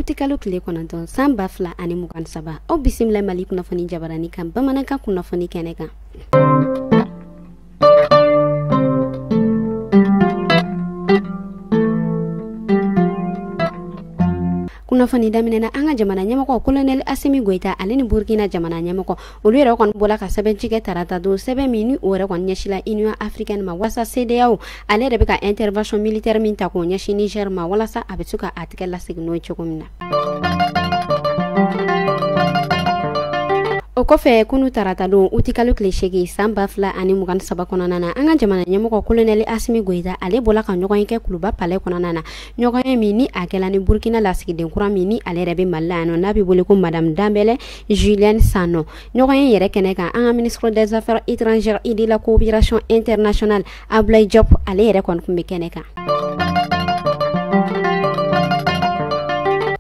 uti kalo tile kɔnɔntɔn san 2023 aw bisimila Mali kunnafoni jabarani kan bamanankan kunnafoni kɛnɛ kan. Kunnafoni daminɛna an ka jamana ɲɛmɔgɔ Colonel Assimi Goïta ale ni Burkina jamana ɲɛmɔgɔ olu yɛrɛ kɔni bɔla ka sɛbɛnci kɛ tarata don sɛbɛn min ni o yɛrɛ kɔni ɲɛsila Union africaine ma walasa CEDEAO ale yɛrɛ bɛ ka intervention militaire min ta k'o ɲɛsin Niger ma walasa a bɛ se ka a tigɛ lasegin n'o ye cogo min na. O kɔfɛ kunu tarata don uti kalo tile 8 san 2023 kɔnɔna na an ka jamana ɲɛmɔgɔ Colonel Assimi Goïta ale bɔla ka ɲɔgɔn ye kɛ Kuluba palais kɔnɔna na ɲɔgɔn ye min ni a kɛla ni Burkina lasigiden kura min ni ale yɛrɛ bɛ Mali la yan nɔ n'a bɛ wele ko Madame Dambélé Julienne Sanno ɲɔgɔn ye yɛrɛ kɛnɛ kan an ka ministre des affaires étrangères et de la coopération internationale Abdoulaye Diop ale yɛrɛ kɔni tun bɛ kɛnɛ kan.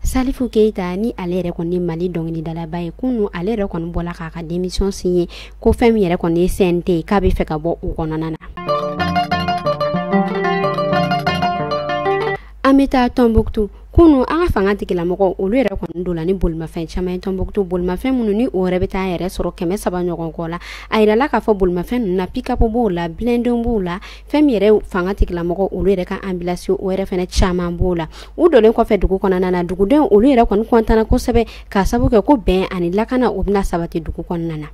Salifou Keita ni ale yɛrɛ kɔni Mali dɔnkilidalaba ye kunu ale yɛrɛ kɔni bɔla k'a ka démission signé ko fɛn min yɛrɛ kɔni ye CNT k'a bɛ fɛ ka bɔ o kɔnɔna na. An bɛ taa Tombouctou kunu an ka fanga tigilamɔgɔ olu yɛrɛ kɔni dola ni bolimafɛn caman ye Tombouctou bolimafɛn minnu ni o yɛrɛ bɛ taa yɛrɛ sɔrɔ 300 ɲɔgɔn kɔ la a yirala k'a fɔ bolimafɛn ninnu na pick-up b'o la blindé b'o la fɛn min yɛrɛ fanga tigilamɔgɔ olu yɛrɛ ka ambulance o yɛrɛ fɛnɛ caman b'o la u dolen kɔfɛ dugu kɔnɔna na dugudenw olu yɛrɛ kɔni kɔntana kosɛbɛ k'a sababu kɛ ko bɛn ani lakana o bɛna sabati dugu kɔnɔna na.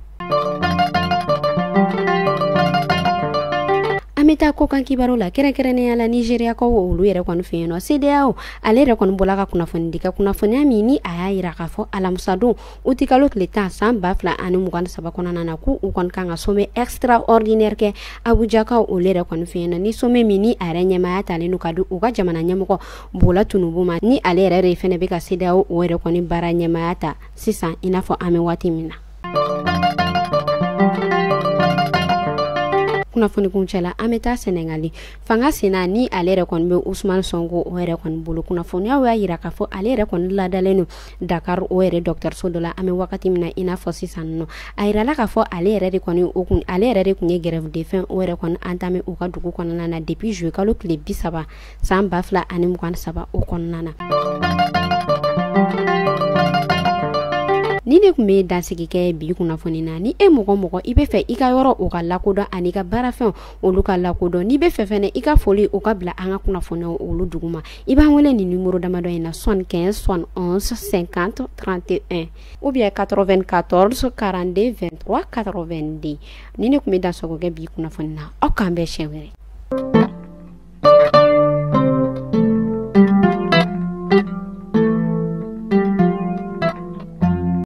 An bɛ taa kokan kibaru la kɛrɛnkɛrɛnnenya la Nigeriakaw olu yɛrɛ kɔni fɛ yen nɔ CEDEAO ale yɛrɛ kɔni bɔla ka kunnafoni di ka kunnafoniya min ni a y'a yira k'a fɔ alamisa don uti kalo tile 10 san 2023 kɔnɔna na ko u kɔni kan ka sommet extraordinaire kɛ Abujakaw olu yɛrɛ kɔni fɛ yen nɔ ni sommet min ni a yɛrɛ ɲɛmaya talen don ka di u ka jamana ɲɛmɔgɔ Bola Tinubu ma ni ale yɛrɛ de fɛnɛ bɛ ka CEDEAO o yɛrɛ kɔni baara ɲɛmaya ta sisan i n'a fɔ an bɛ waati min na. Kunnafoni kuncɛla an bɛ taa Senegali fanga sena ni ale yɛrɛ kɔni bɛ Ousmane Sonko o yɛrɛ kɔni bolo kunnafoniyaw y'a yira k'a fɔ ale yɛrɛ kɔni ladalen don Dakar o yɛrɛ dɔgɔtɔrɔso dɔ la an bɛ wagati min na i n'a fɔ sisan nɔ a yirala k'a fɔ ale yɛrɛ de kun ye grève de faim o yɛrɛ kɔni entamé u ka dugu kɔnɔna na depuis juillet kalo tile 30 san 2023 o kɔnɔna na. Ni ne kun bɛ dansigi kɛ bi kunnafoni na ni e mɔgɔ i bɛ fɛ i ka yɔrɔ o ka lakodɔn ani ka baarafɛnw olu ka lakodɔn ni bɛ fɛ fɛnɛ i ka foli o ka bila an ka kunnafoniyaw olu duguma i b'an wele ni numéro damadɔ in na 75 71 50 31 ou bien 94 42 23 82 ni ne kun bɛ dansɔgɔ kɛ bi kunnafoni na aw k'an bɛɛ siɲɛ wɛrɛ.